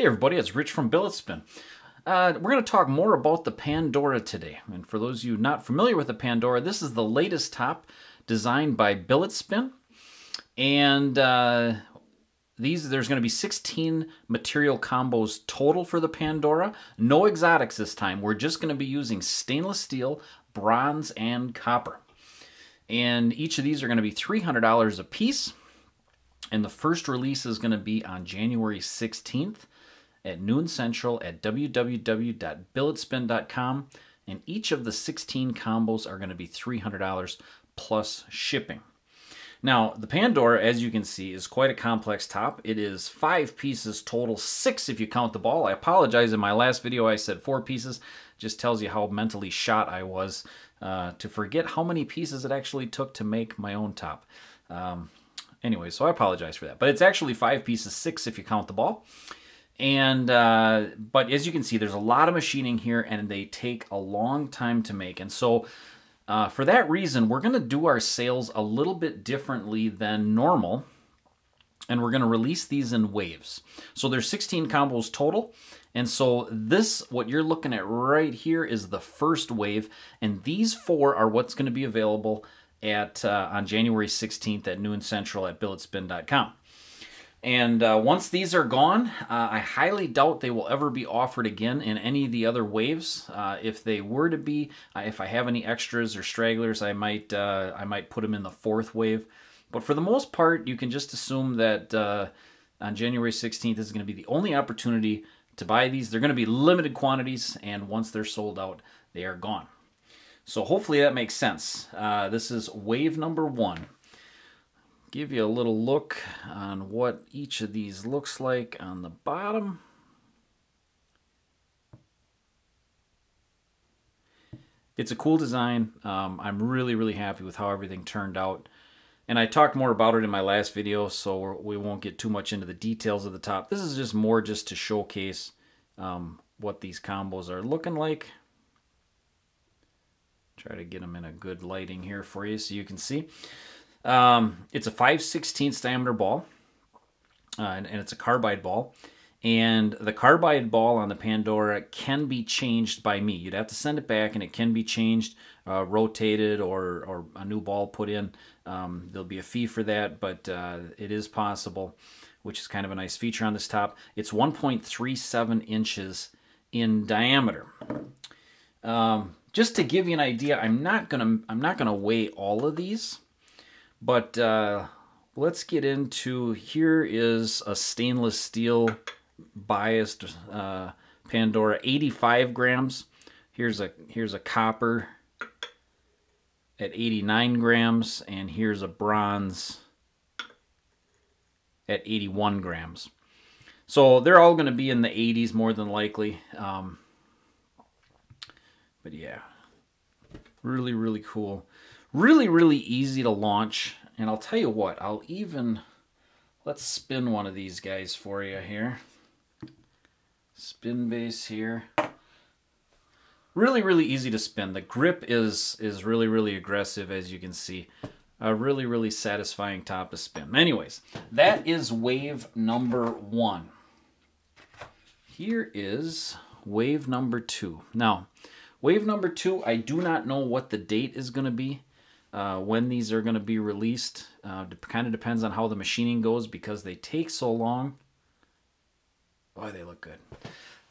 Hey everybody, it's Rich from BilletSPIN. We're going to talk more about the Pandora today. And for those of you not familiar with the Pandora, this is the latest top designed by BilletSPIN. And there's going to be 16 material combos total for the Pandora. No exotics this time. We're just going to be using stainless steel, bronze, and copper. And each of these are going to be $300 a piece. And the first release is going to be on January 16th at noon central at www.billetspin.com. And each of the 16 combos are going to be $300 plus shipping. Now, the Pandora, as you can see, is quite a complex top. It is 5 pieces total, 6 if you count the ball. I apologize, in my last video I said 4 pieces. Just tells you how mentally shot I was to forget how many pieces it actually took to make my own top. Anyway, so I apologize for that. But it's actually 5 pieces, 6 if you count the ball. And but as you can see, there's a lot of machining here, and they take a long time to make. And so for that reason, we're going to do our sales a little bit differently than normal. And we're going to release these in waves. So there's 16 combos total. And so this, what you're looking at right here, is the first wave. And these 4 are what's going to be available at on January 16th at noon central at billetspin.com. And once these are gone, I highly doubt they will ever be offered again in any of the other waves. If they were to be, if I have any extras or stragglers, I might put them in the 4th wave. But for the most part, you can just assume that on January 16th is going to be the only opportunity to buy these. They're going to be limited quantities, and once they're sold out, they are gone. So hopefully that makes sense. This is wave number 1. Give you a little look on what each of these looks like on the bottom. It's a cool design. I'm really happy with how everything turned out. And I talked more about it in my last video, so we won't get too much into the details of the top. This is just more just to showcase what these combos are looking like. Try to get them in a good lighting here for you so you can see. It's a 5/16 diameter ball, and it's a carbide ball. And the carbide ball on the Pandora can be changed by me. You'd have to send it back, and it can be changed, rotated, or a new ball put in. There'll be a fee for that, but it is possible, which is kind of a nice feature on this top. It's 1.37 inches in diameter. Just to give you an idea, I'm not gonna weigh all of these, but let's get into, here is a stainless steel biased Pandora, 85 grams. Here's a copper at 89 grams, and here's a bronze at 81 grams. So they're all going to be in the 80s more than likely. But yeah, really cool. Really easy to launch. And I'll tell you what, let's spin one of these guys for you here. Spin base here. Really easy to spin. The grip is really aggressive, as you can see. A really satisfying top to spin. Anyways, that is wave number 1. Here is wave number 2. Now, wave number 2, I do not know what the date is going to be, when these are going to be released. Kind of depends on how the machining goes, because they take so long. Boy, they look good.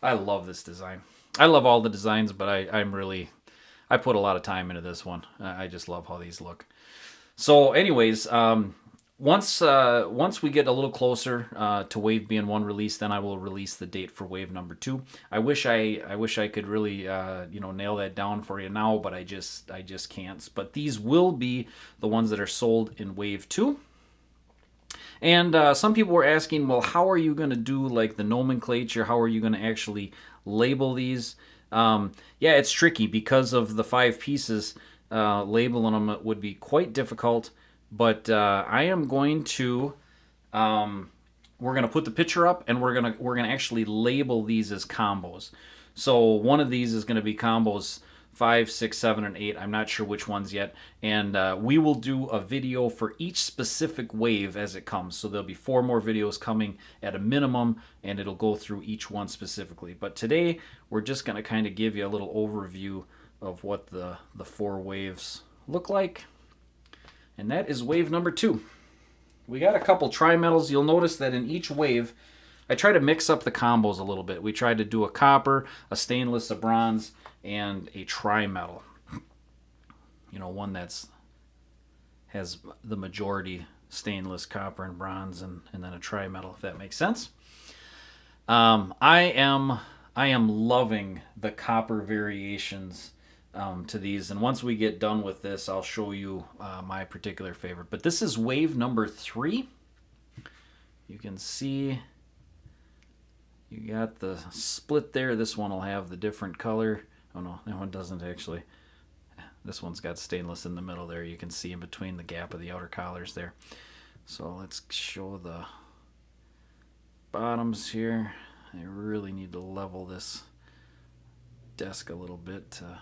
I love this design. I love all the designs, but I put a lot of time into this one. I just love how these look. So anyways, once we get a little closer to wave being 1 release, then I will release the date for wave number 2. I wish I could really nail that down for you now, but I just can't. But these will be the ones that are sold in wave 2. And some people were asking, well, how are you going to do like the nomenclature? How are you going to actually label these? Yeah, it's tricky because of the 5 pieces. Labeling them would be quite difficult. But I am going to, we're going to put the picture up, and we're going to actually label these as combos. So one of these is going to be combos 5, 6, 7, and 8. I'm not sure which ones yet. And we will do a video for each specific wave as it comes. So there'll be 4 more videos coming at a minimum, and it'll go through each one specifically. But today, we're just going to kind of give you a little overview of what the 4 waves look like. And that is wave number 2. We got a couple tri-metals. You'll notice that in each wave, I try to mix up the combos a little bit. We tried to do a copper, a stainless, a bronze, and a tri-metal. You know, one that's has the majority stainless, copper, and bronze, and then a tri-metal, if that makes sense. I am loving the copper variations to these, and once we get done with this, I'll show you my particular favorite. But this is wave number 3. You can see you got the split there. This one will have the different color. Oh no, that one doesn't actually. This one's got stainless in the middle there. You can see in between the gap of the outer collars there. So let's show the bottoms here. I really need to level this desk a little bit to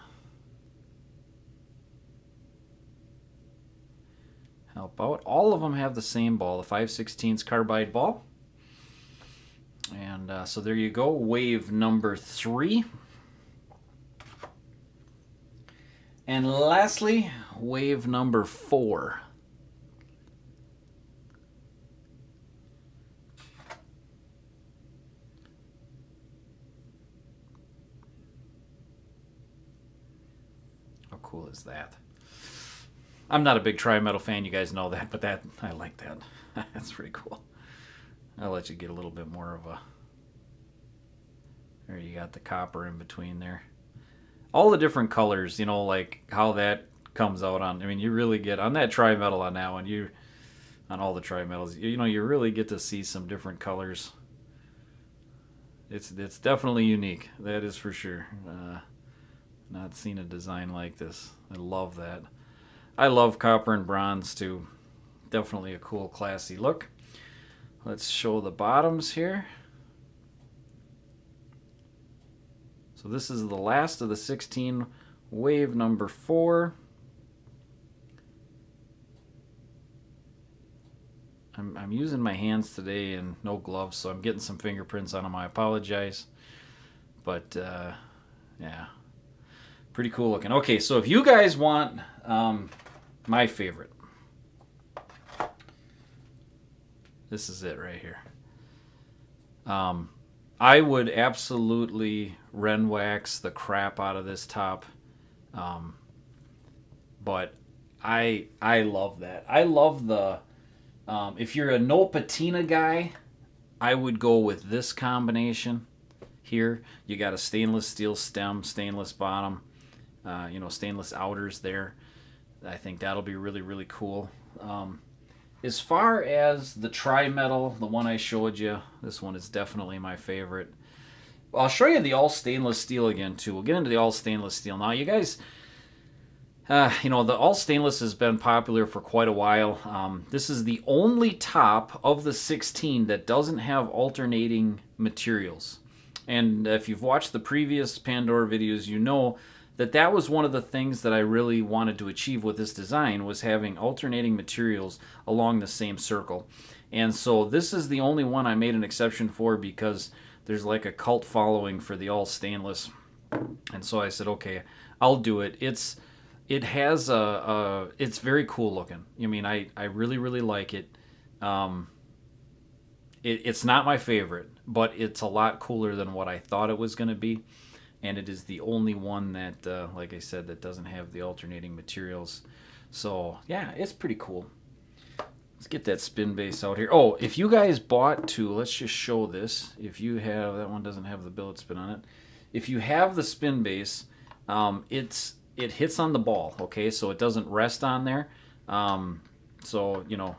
help out. All of them have the same ball, the 5/16 carbide ball. And so there you go, wave number 3. And lastly, wave number 4. How cool is that? I'm not a big tri-metal fan, you guys know that, but that I like that. That's pretty cool. I'll let you get a little bit more of a... There you got the copper in between there. All the different colors, you know, like how that comes out on... I mean, you really get... On that tri-metal on that one, you... On all the tri-metals, you know, you really get to see some different colors. It's definitely unique. That is for sure. Not seen a design like this. I love that. I love copper and bronze too. Definitely a cool, classy look. Let's show the bottoms here. So this is the last of the 16, wave number 4. I'm using my hands today and no gloves, so I'm getting some fingerprints on them. I apologize. But yeah, pretty cool looking. Okay, so if you guys want my favorite, this is it right here. I would absolutely Ren wax the crap out of this top, but I love that. I love the if you're a no patina guy, I would go with this combination here. You got a stainless steel stem, stainless bottom, you know, stainless outers there. I think that'll be really, really cool. As far as the tri-metal, the one I showed you, this one is definitely my favorite. I'll show you the all stainless steel again too. We'll get into the all stainless steel. Now you guys, you know, the all stainless has been popular for quite a while. This is the only top of the 16 that doesn't have alternating materials. And if you've watched the previous Pandora videos, you know that that was one of the things that I really wanted to achieve with this design, was having alternating materials along the same circle. And so this is the only one I made an exception for, because there's like a cult following for the all stainless. And so I said, okay, I'll do it. It's very cool looking. I mean, I really, really like it. It's not my favorite, but it's a lot cooler than what I thought it was going to be. And it is the only one that, like I said, that doesn't have the alternating materials. So, yeah, it's pretty cool. Let's get that spin base out here. Oh, if you guys bought two, let's just show this. If you have, that one doesn't have the billet spin on it. If you have the spin base, it hits on the ball, okay? So it doesn't rest on there. So, you know,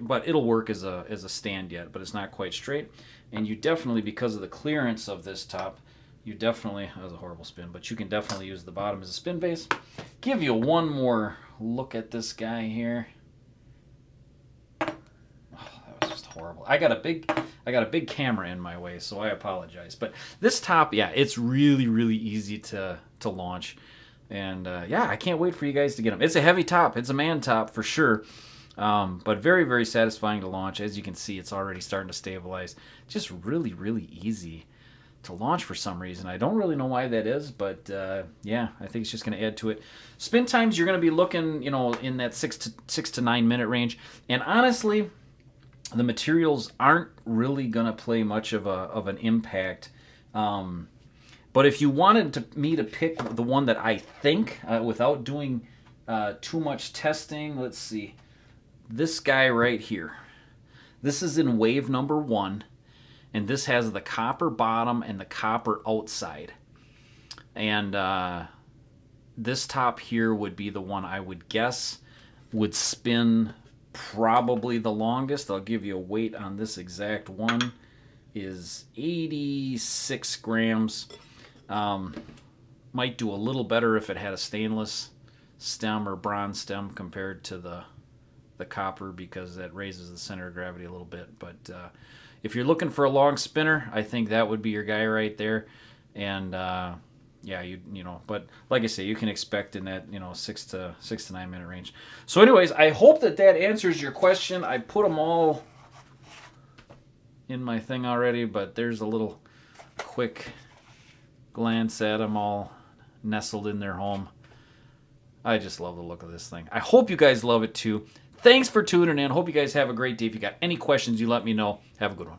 but it'll work as a stand yet, but it's not quite straight. And you definitely, because of the clearance of this top, you definitely, that was a horrible spin, but you can definitely use the bottom as a spin base. Give you one more look at this guy here. Oh, that was just horrible. I got a big camera in my way, so I apologize. But this top, yeah, it's really, really easy to launch. And yeah, I can't wait for you guys to get them. It's a heavy top. It's a man top for sure. But very, very satisfying to launch. As you can see, it's already starting to stabilize. Just really, really easy to launch for some reason. I don't really know why that is, but yeah, I think it's just going to add to it. Spin times, you're going to be looking, you know, in that 6 to 9 minute range. And honestly, the materials aren't really going to play much of an impact. But if you wanted me to pick the one that I think, without doing too much testing, let's see. This guy right here. This is in wave number 1. And this has the copper bottom and the copper outside. And this top here would be the one I would guess would spin probably the longest. I'll give you a weight on this exact one. Is 86 grams. Might do a little better if it had a stainless stem or bronze stem compared to the copper, because that raises the center of gravity a little bit. But if you're looking for a long spinner, I think that would be your guy right there. And yeah, you know, but like I say, you can expect in that, you know, 6 to 9 minute range. So anyways, I hope that answers your question. I put them all in my thing already, but there's a little quick glance at them all nestled in their home. I just love the look of this thing. I hope you guys love it too. Thanks for tuning in. Hope you guys have a great day. If you got any questions, you let me know. Have a good one.